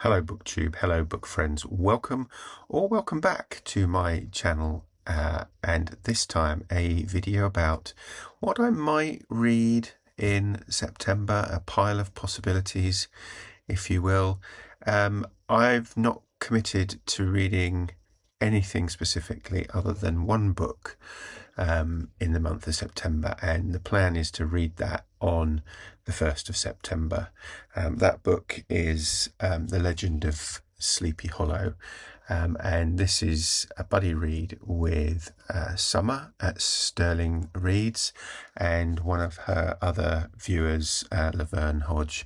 Hello booktube, hello book friends, welcome or welcome back to my channel, and this time a video about what I might read in September, a pile of possibilities if you will. I've not committed to reading anything specifically other than one book in the month of September, and the plan is to read that on the 1st of September. That book is The Legend of Sleepy Hollow, and this is a buddy read with Summer at Sterling Reads and one of her other viewers, Laverne Hodge,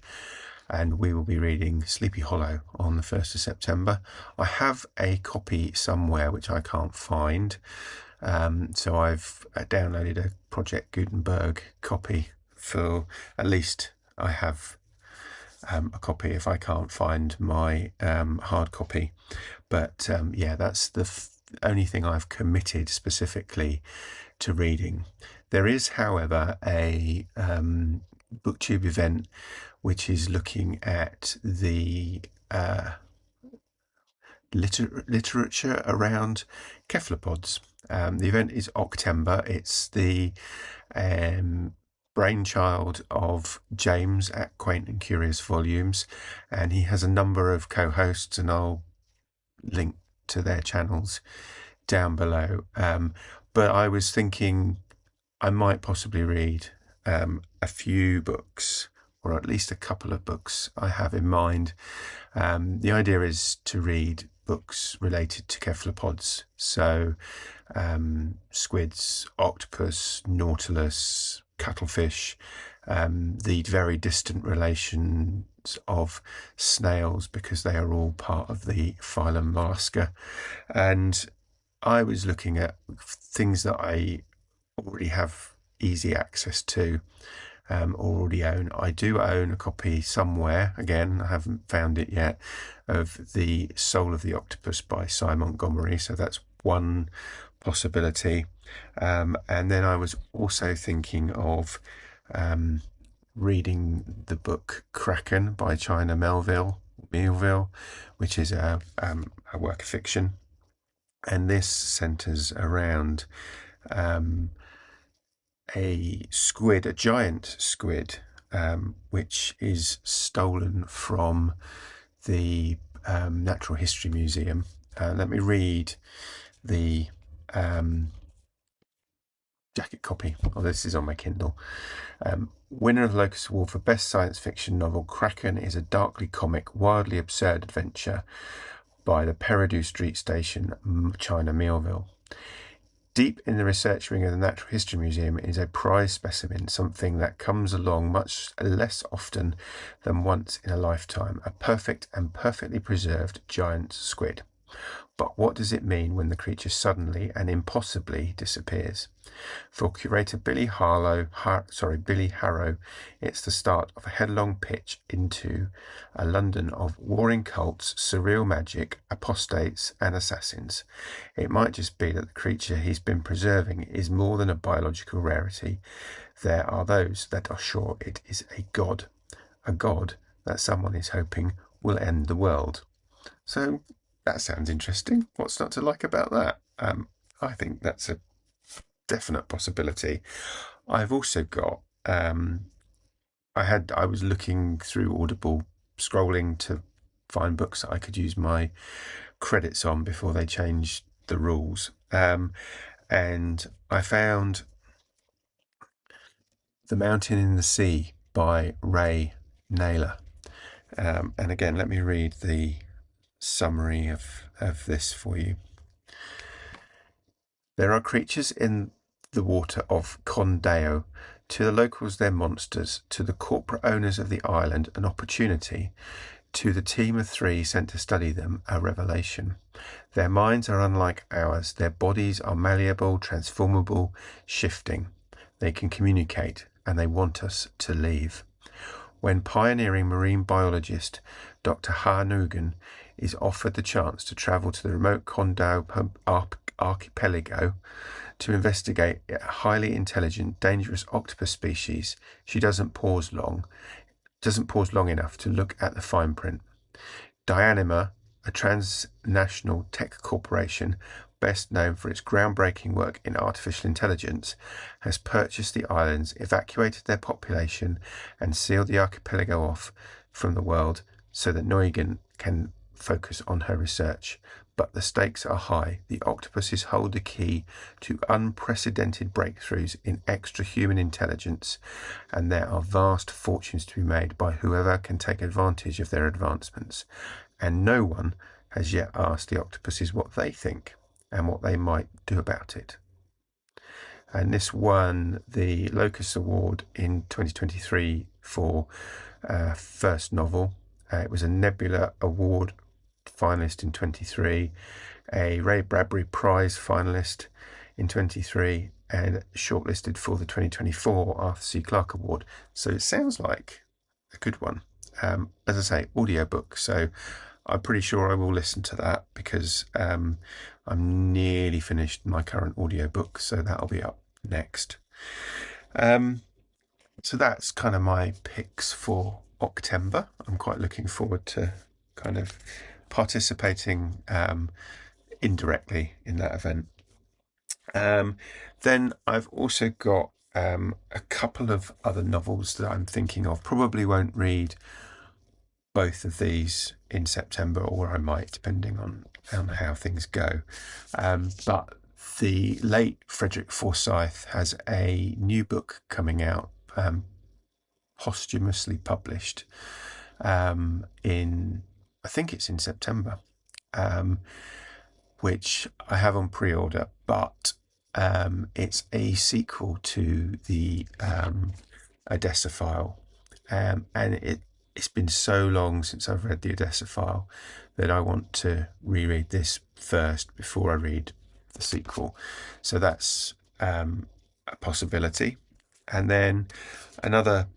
and we will be reading Sleepy Hollow on the 1st of September. I have a copy somewhere which I can't find, so I've downloaded a Project Gutenberg copy for at least I have a copy if I can't find my hard copy. But yeah, that's the only thing I've committed specifically to reading. There is, however, a booktube event which is looking at the literature around cephalopods. The event is Octember. It's the brainchild of James at Quaint and Curious Volumes, and he has a number of co-hosts, and I'll link to their channels down below. But I was thinking I might possibly read a few books, or at least a couple of books I have in mind. The idea is to read books related to cephalopods, so squids, octopus, nautilus, cuttlefish, the very distant relations of snails, because they are all part of the phylum Mollusca. And I was looking at things that I already have easy access to, already own. I do own a copy somewhere, again I haven't found it yet, of The Soul of the Octopus by Montgomery, so that's one possibility. And then I was also thinking of reading the book Kraken by China Mieville, which is a work of fiction, and this centers around a squid, a giant squid, which is stolen from the Natural History Museum. Let me read the jacket copy. Oh, this is on my Kindle. Winner of the Locust Award for Best Science Fiction Novel, Kraken is a darkly comic, wildly absurd adventure by the Peridou Street Station, China Mieville. Deep in the research wing of the Natural History Museum is a prize specimen, something that comes along much less often than once in a lifetime, a perfect and perfectly preserved giant squid. But what does it mean when the creature suddenly and impossibly disappears? For curator Billy Harrow, it's the start of a headlong pitch into a London of warring cults, surreal magic, apostates and assassins. It might just be that the creature he's been preserving is more than a biological rarity. There are those that are sure it is a god that someone is hoping will end the world. So that sounds interesting. What's not to like about that? I think that's a definite possibility. I've also got, I was looking through Audible, scrolling to find books that I could use my credits on before they changed the rules. And I found The Mountain in the Sea by Nayler. And again, let me read the summary of this for you. There are creatures in the water of Condeo. To the locals, they're monsters. To the corporate owners of the island, an opportunity. To the team of 3 sent to study them, a revelation. Their minds are unlike ours. Their bodies are malleable, transformable, shifting. They can communicate, and they want us to leave. When pioneering marine biologist Dr. Harnugen is offered the chance to travel to the remote Condao archipelago to investigate a highly intelligent, dangerous octopus species, she doesn't pause long enough to look at the fine print. Dyanima, a transnational tech corporation best known for its groundbreaking work in artificial intelligence, has purchased the islands, evacuated their population, and sealed the archipelago off from the world so that Neugen can focus on her research. But the stakes are high. The octopuses hold the key to unprecedented breakthroughs in extra-human intelligence, and there are vast fortunes to be made by whoever can take advantage of their advancements. And no one has yet asked the octopuses what they think and what they might do about it. And this won the Locus Award in 2023 for first novel. It was a Nebula Award finalist in 23, a Ray Bradbury Prize finalist in 23, and shortlisted for the 2024 Arthur C. Clarke Award. So it sounds like a good one. As I say, audiobook. So I'm pretty sure I will listen to that because I'm nearly finished my current audiobook, so that'll be up next. So that's kind of my picks for Octember. I'm quite looking forward to kind of participating indirectly in that event. Then I've also got a couple of other novels that I'm thinking of. Probably won't read both of these in September, or I might, depending on how things go. But the late Frederick Forsyth has a new book coming out, posthumously published, I think it's in September, which I have on pre-order, but it's a sequel to the Odessa file, and it's been so long since I've read the Odessa file that I want to reread this first before I read the sequel. So that's a possibility. And then another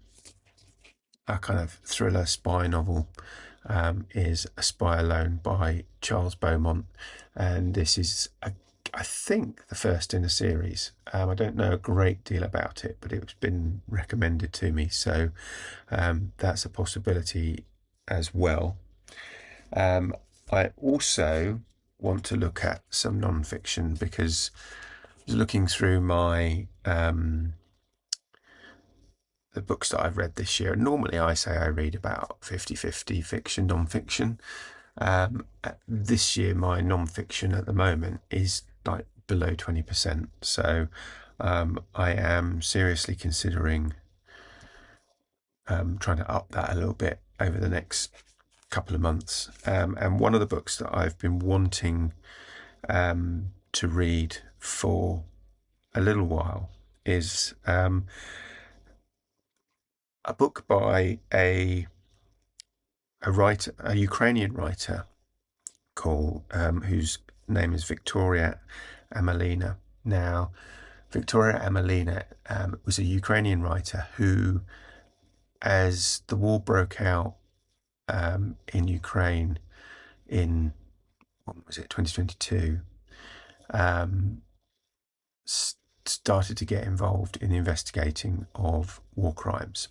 kind of thriller spy novel is A Spy Alone by Charles Beaumont. And this is, I think, the first in a series. I don't know a great deal about it, but it's been recommended to me. So that's a possibility as well. I also want to look at some non-fiction because I was looking through my the books that I've read this year. Normally I say I read about 50-50 fiction, non-fiction. This year my non-fiction at the moment is like below 20%. So I am seriously considering trying to up that a little bit over the next couple of months. And one of the books that I've been wanting to read for a little while is a book by a writer, a Ukrainian writer called whose name is Victoria Amelina. Now, Victoria Amelina was a Ukrainian writer who, as the war broke out in Ukraine in, what was it, 2022, started to get involved in the investigating of war crimes.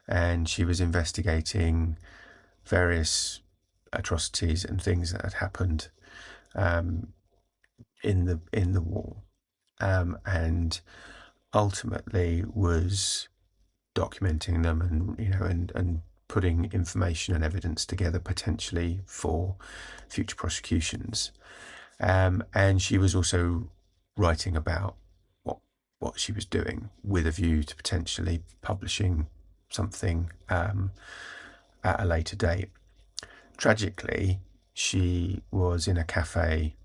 And she was investigating various atrocities and things that had happened in the war, and ultimately was documenting them and putting information and evidence together potentially for future prosecutions. And she was also writing about what she was doing with a view to potentially publishing something at a later date. Tragically, she was in a cafe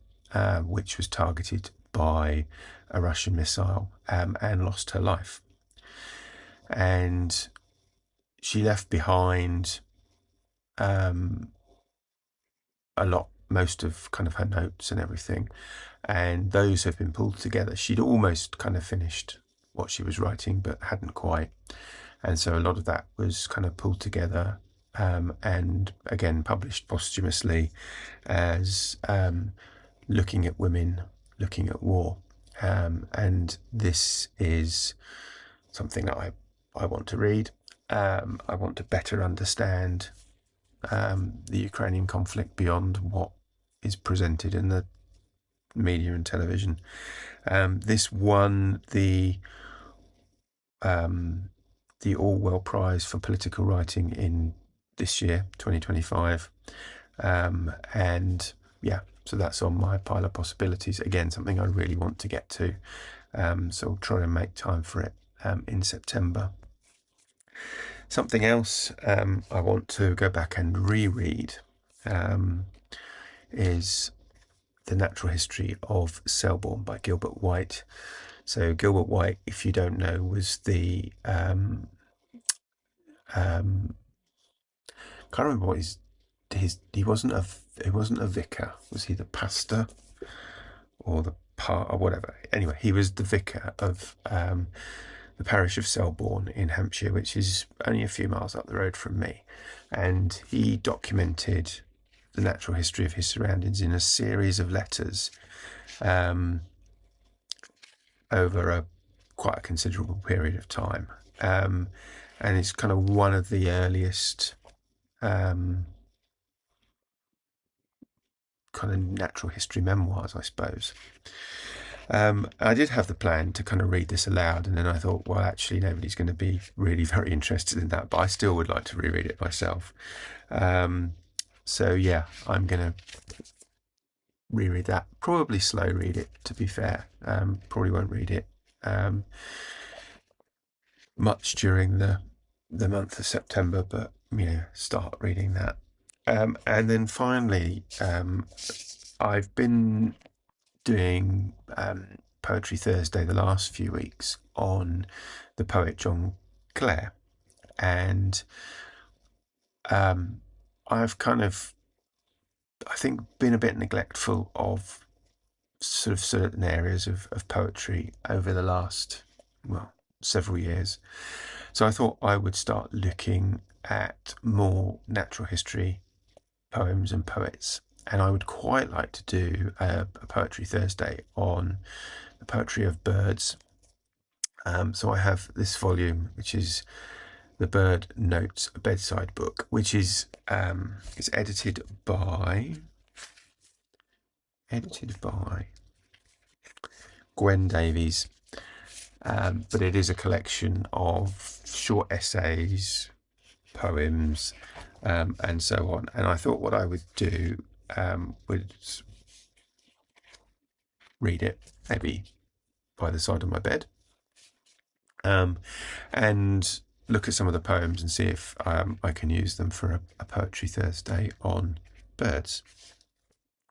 which was targeted by a Russian missile and lost her life. And she left behind most of kind of her notes and everything, and those have been pulled together. She'd almost kind of finished what she was writing but hadn't quite, and so a lot of that was kind of pulled together and again published posthumously as looking at women, looking at war, and this is something that I want to read. I want to better understand the Ukrainian conflict beyond what is presented in the media and television. This won the Orwell Prize for Political Writing in this year, 2025. And yeah, so that's on my pile of possibilities. Again, something I really want to get to. So I'll try and make time for it in September. Something else I want to go back and reread is The Natural History of Selborne by Gilbert White. So Gilbert White, if you don't know, was the can't remember what he wasn't a vicar. Was he the pastor or the or whatever? Anyway, he was the vicar of the parish of Selborne in Hampshire, which is only a few miles up the road from me, and he documented the natural history of his surroundings in a series of letters over quite a considerable period of time, and it's kind of one of the earliest kind of natural history memoirs, I suppose. I did have the plan to kind of read this aloud, and then I thought, well, actually, nobody's going to be really very interested in that, but I still would like to reread it myself. So yeah, I'm going to reread that. Probably slow read it, to be fair. Probably won't read it much during the month of September, but start reading that. And then finally, I've been doing Poetry Thursday the last few weeks on the poet John Clare, and I've kind of, I think, been a bit neglectful of sort of certain areas of poetry over the last, several years. So I thought I would start looking at more natural history poems and poets, and I would quite like to do a Poetry Thursday on the poetry of birds. So I have this volume, which is the Bird Notes Bedside book, which is edited by Gwen Davies, but it is a collection of short essays, poems, and so on. And I thought what I would do was read it maybe by the side of my bed, and look at some of the poems and see if I can use them for a Poetry Thursday on birds,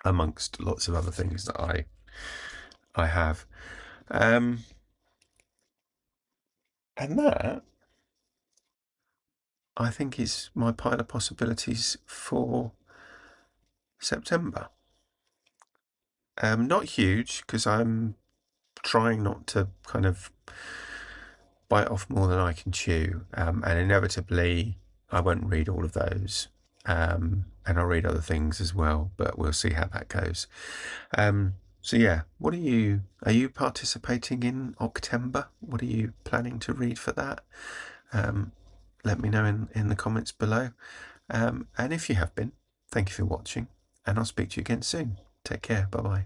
amongst lots of other things that I have. And that, I think, is my pile of possibilities for September. Not huge, because I'm trying not to kind of bite off more than I can chew, and inevitably I won't read all of those, and I'll read other things as well, but we'll see how that goes. So yeah, are you participating in Octember? What are you planning to read for that? Let me know in the comments below. And if you have been, thank you for watching, and I'll speak to you again soon. Take care. Bye bye.